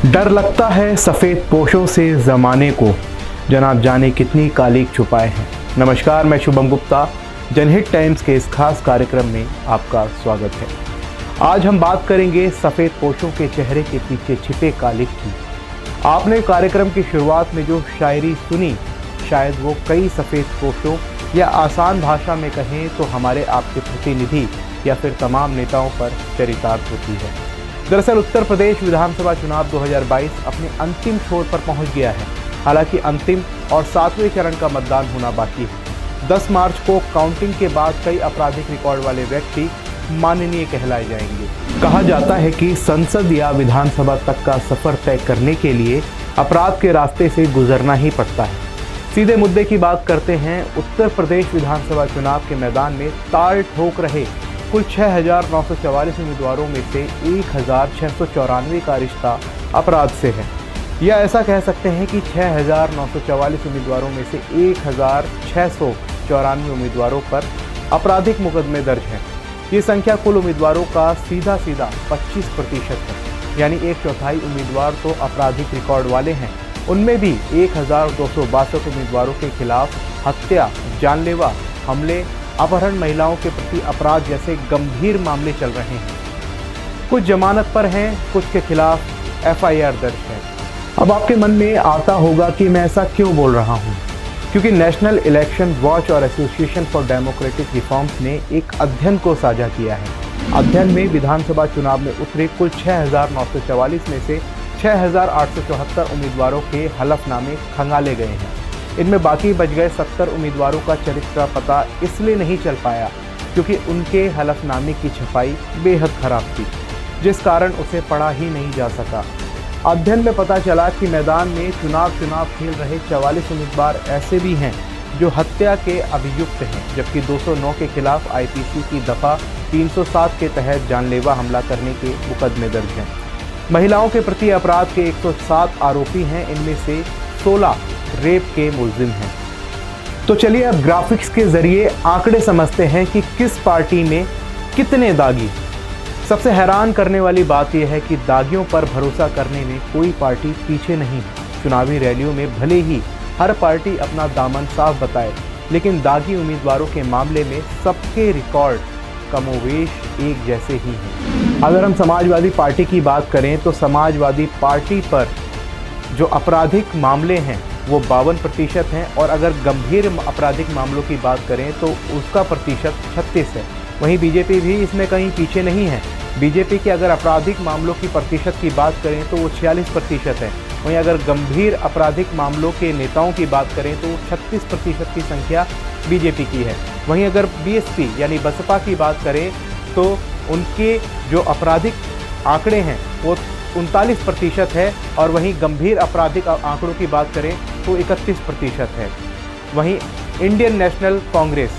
डर लगता है सफ़ेद पोशों से ज़माने को, जनाब जाने कितनी कालीक छुपाए हैं। नमस्कार, मैं शुभम गुप्ता, जनहित टाइम्स के इस खास कार्यक्रम में आपका स्वागत है। आज हम बात करेंगे सफ़ेद पोशों के चेहरे के पीछे छिपे कालिक की। आपने कार्यक्रम की शुरुआत में जो शायरी सुनी, शायद वो कई सफ़ेद पोशों या आसान भाषा में कहें तो हमारे आपके प्रतिनिधि या फिर तमाम नेताओं पर चरितार्थ होती है। दरअसल उत्तर प्रदेश विधानसभा चुनाव 2022 अपने अंतिम छोर पर पहुंच गया है। हालांकि अंतिम और 7वें चरण का मतदान होना बाकी है। 10 मार्च को काउंटिंग के बाद कई आपराधिक रिकॉर्ड वाले व्यक्ति माननीय कहलाए जाएंगे। कहा जाता है कि संसद या विधानसभा तक का सफर तय करने के लिए अपराध के रास्ते से गुजरना ही पड़ता है। सीधे मुद्दे की बात करते हैं। उत्तर प्रदेश विधानसभा चुनाव के मैदान में ताल ठोक रहे कुल 6,944 उम्मीदवारों में से 1,694 का रिश्ता अपराध से है, या ऐसा कह सकते हैं कि 6,944 उम्मीदवारों में से 1,694 उम्मीदवारों पर आपराधिक मुकदमे दर्ज हैं। ये संख्या कुल उम्मीदवारों का सीधा 25% है, यानी 1/4 उम्मीदवार तो आपराधिक रिकॉर्ड वाले हैं। उनमें भी 1,262 उम्मीदवारों के खिलाफ हत्या, जानलेवा हमले, अपहरण, महिलाओं के प्रति अपराध जैसे गंभीर मामले चल रहे हैं। कुछ जमानत पर हैं, कुछ के खिलाफ FIR दर्ज है। अब आपके मन में आता होगा कि मैं ऐसा क्यों बोल रहा हूँ, क्योंकि नेशनल इलेक्शन वॉच और एसोसिएशन फॉर डेमोक्रेटिक रिफॉर्म्स ने एक अध्ययन को साझा किया है। अध्ययन में विधानसभा चुनाव में उतरे कुल 6,944 में से 6,874 उम्मीदवारों के हलफनामे खंगाले गए हैं। इनमें बाकी बच गए 70 उम्मीदवारों का चरित्र पता इसलिए नहीं चल पाया क्योंकि उनके हलफनामे की छपाई बेहद खराब थी, जिस कारण उसे पढ़ा ही नहीं जा सका। अध्ययन में पता चला कि मैदान में चुनाव खेल रहे 44 उम्मीदवार ऐसे भी हैं जो हत्या के अभियुक्त हैं, जबकि 209 के खिलाफ IPC की दफ़ा 307 के तहत जानलेवा हमला करने के मुकदमे दर्ज हैं। महिलाओं के प्रति अपराध के 107 आरोपी हैं, इनमें से 16 रेप के मुलजिम हैं। तो चलिए अब ग्राफिक्स के जरिए आंकड़े समझते हैं कि किस पार्टी में कितने दागी। सबसे हैरान करने वाली बात यह है कि दागियों पर भरोसा करने में कोई पार्टी पीछे नहीं है। चुनावी रैलियों में भले ही हर पार्टी अपना दामन साफ बताए, लेकिन दागी उम्मीदवारों के मामले में सबके रिकॉर्ड कमोवेश एक जैसे ही हैं। अगर हम समाजवादी पार्टी की बात करें तो समाजवादी पार्टी पर जो आपराधिक मामले हैं वो 52% हैं, और अगर गंभीर आपराधिक मामलों की बात करें तो उसका प्रतिशत 36 है। वहीं बीजेपी भी इसमें कहीं पीछे नहीं है। बीजेपी के अगर आपराधिक मामलों की प्रतिशत की बात करें तो वो 46% है। वहीं अगर गंभीर आपराधिक मामलों के नेताओं की बात करें तो 36% की संख्या बीजेपी की है। वहीं अगर BSP यानी बसपा की बात करें तो उनके जो आपराधिक आंकड़े हैं वो 39% है, और वहीं गंभीर आपराधिक आंकड़ों की बात करें तो 31% है। वहीं इंडियन नेशनल कांग्रेस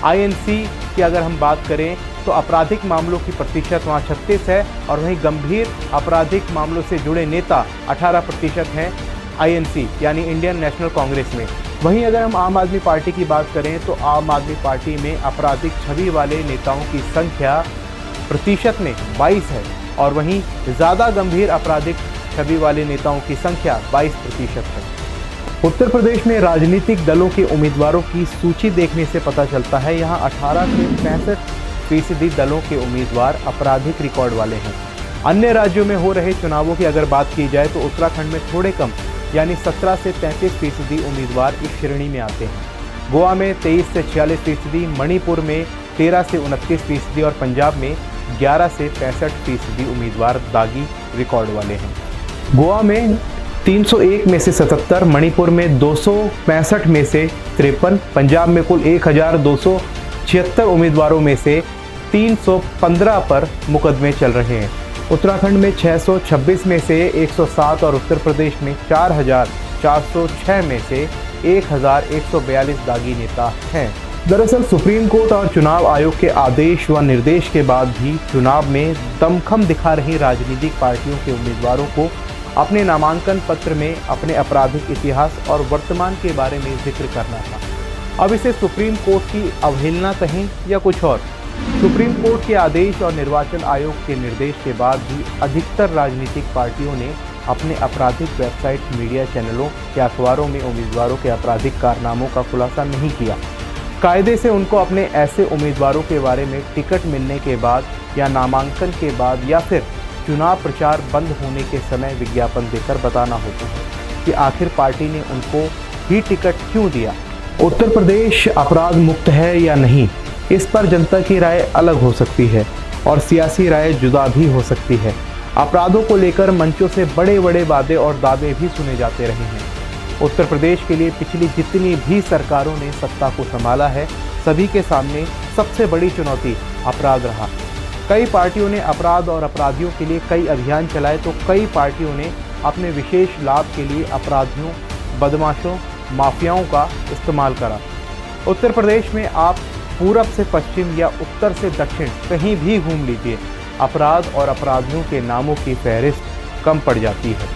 INC की अगर हम बात करें तो आपराधिक मामलों की प्रतिशत वहाँ 36 है, और वहीं गंभीर आपराधिक मामलों से जुड़े नेता 18% हैं INC यानी इंडियन नेशनल कांग्रेस में। वहीं अगर हम आम आदमी पार्टी की बात करें तो आम आदमी पार्टी में आपराधिक छवि वाले नेताओं की संख्या प्रतिशत में 22 है, और वहीं ज़्यादा गंभीर आपराधिक छवि वाले नेताओं की संख्या 22% है। उत्तर प्रदेश में राजनीतिक दलों के उम्मीदवारों की सूची देखने से पता चलता है यहाँ 18 से 65% दलों के उम्मीदवार आपराधिक रिकॉर्ड वाले हैं। अन्य राज्यों में हो रहे चुनावों की अगर बात की जाए तो उत्तराखंड में थोड़े कम यानी 17 से 33% उम्मीदवार इस श्रेणी में आते हैं। गोवा में 23 से 46%, मणिपुर में 13 से 29% और पंजाब में 11 से 65% उम्मीदवार दागी रिकॉर्ड वाले हैं। गोवा में 301 में से 77, मणिपुर में 265 में से 53, पंजाब में कुल 1,276 उम्मीदवारों में से 315 पर मुकदमे चल रहे हैं। उत्तराखंड में 626 में से 107 और उत्तर प्रदेश में 4,406 में से 1,142 दागी नेता हैं। दरअसल सुप्रीम कोर्ट और चुनाव आयोग के आदेश व निर्देश के बाद भी चुनाव में दमखम दिखा रही राजनीतिक पार्टियों के उम्मीदवारों को अपने नामांकन पत्र में अपने आपराधिक इतिहास और वर्तमान के बारे में जिक्र करना था। अब इसे सुप्रीम कोर्ट की अवहेलना कहें या कुछ और, सुप्रीम कोर्ट के आदेश और निर्वाचन आयोग के निर्देश के बाद भी अधिकतर राजनीतिक पार्टियों ने अपने आपराधिक वेबसाइट, मीडिया चैनलों या अखबारों में उम्मीदवारों के आपराधिक कारनामों का खुलासा नहीं किया। कायदे से उनको अपने ऐसे उम्मीदवारों के बारे में टिकट मिलने के बाद या नामांकन के बाद या फिर चुनाव प्रचार बंद होने के समय विज्ञापन देकर बताना होता है कि आखिर पार्टी ने उनको ही टिकट क्यों दिया। उत्तर प्रदेश अपराध मुक्त है या नहीं, इस पर जनता की राय अलग हो सकती है और सियासी राय जुदा भी हो सकती है। अपराधों को लेकर मंचों से बड़े बड़े वादे और दावे भी सुने जाते रहे हैं। उत्तर प्रदेश के लिए पिछली जितनी भी सरकारों ने सत्ता को संभाला है, सभी के सामने सबसे बड़ी चुनौती अपराध रहा। कई पार्टियों ने अपराध और अपराधियों के लिए कई अभियान चलाए तो कई पार्टियों ने अपने विशेष लाभ के लिए अपराधियों, बदमाशों, माफियाओं का इस्तेमाल करा। उत्तर प्रदेश में आप पूरब से पश्चिम या उत्तर से दक्षिण कहीं भी घूम लीजिए, अपराध और अपराधियों के नामों की फहरिस्त कम पड़ जाती है।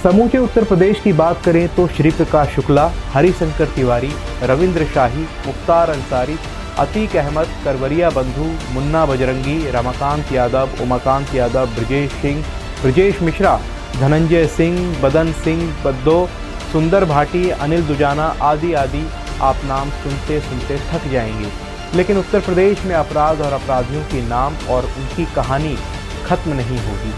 समूचे उत्तर प्रदेश की बात करें तो श्री प्रकाश शुक्ला, हरिशंकर तिवारी, रविंद्र शाही, मुख्तार अंसारी, अतीक अहमद, करवरिया बंधु, मुन्ना बजरंगी, रमाकांत यादव, उमाकांत यादव, ब्रजेश सिंह, ब्रजेश मिश्रा, धनंजय सिंह, बदन सिंह बद्दो, सुंदर भाटी, अनिल दुजाना आदि आप नाम सुनते सुनते थक जाएंगे। लेकिन उत्तर प्रदेश में अपराध और अपराधियों के नाम और उनकी कहानी खत्म नहीं होगी।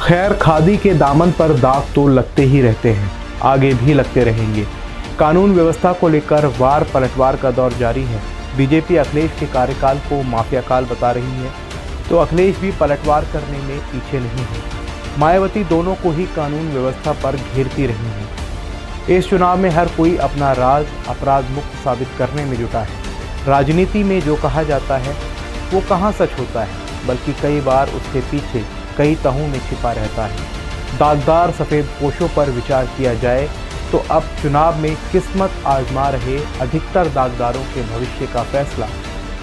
खैर, खादी के दामन पर दाग तो लगते ही रहते हैं, आगे भी लगते रहेंगे। कानून व्यवस्था को लेकर वार पलटवार का दौर जारी है। बीजेपी अखिलेश के कार्यकाल को माफिया काल बता रही है तो अखिलेश भी पलटवार करने में पीछे नहीं है। मायावती दोनों को ही कानून व्यवस्था पर घेरती रही हैं। इस चुनाव में हर कोई अपना राज अपराध मुक्त साबित करने में जुटा है। राजनीति में जो कहा जाता है वो कहाँ सच होता है, बल्कि कई बार उसके पीछे कई तहों में छिपा रहता है। दागदार सफ़ेद पोशों पर विचार किया जाए तो अब चुनाव में किस्मत आजमा रहे अधिकतर दागदारों के भविष्य का फैसला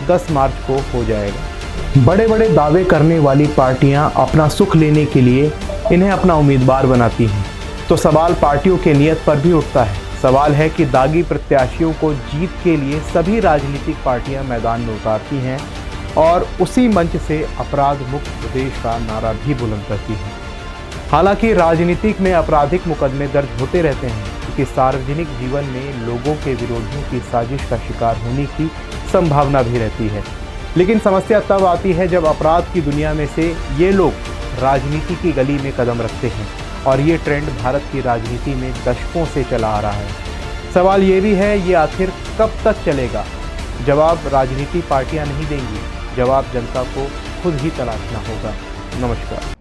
10 मार्च को हो जाएगा। बड़े बड़े दावे करने वाली पार्टियां अपना सुख लेने के लिए इन्हें अपना उम्मीदवार बनाती हैं, तो सवाल पार्टियों के नियत पर भी उठता है। सवाल है कि दागी प्रत्याशियों को जीत के लिए सभी राजनीतिक पार्टियां मैदान में उतारती हैं और उसी मंच से अपराध मुक्त प्रदेश का नारा भी बुलंद करती हैं। हालांकि राजनीतिक में आपराधिक मुकदमे दर्ज होते रहते हैं क्योंकि सार्वजनिक जीवन में लोगों के विरोधियों की साजिश का शिकार होने की संभावना भी रहती है। लेकिन समस्या तब आती है जब अपराध की दुनिया में से ये लोग राजनीति की गली में कदम रखते हैं और ये ट्रेंड भारत की राजनीति में दशकों से चला आ रहा है। सवाल ये भी है, ये आखिर कब तक चलेगा? जवाब राजनीति पार्टियां नहीं देंगी, जवाब जनता को खुद ही तलाशना होगा। नमस्कार।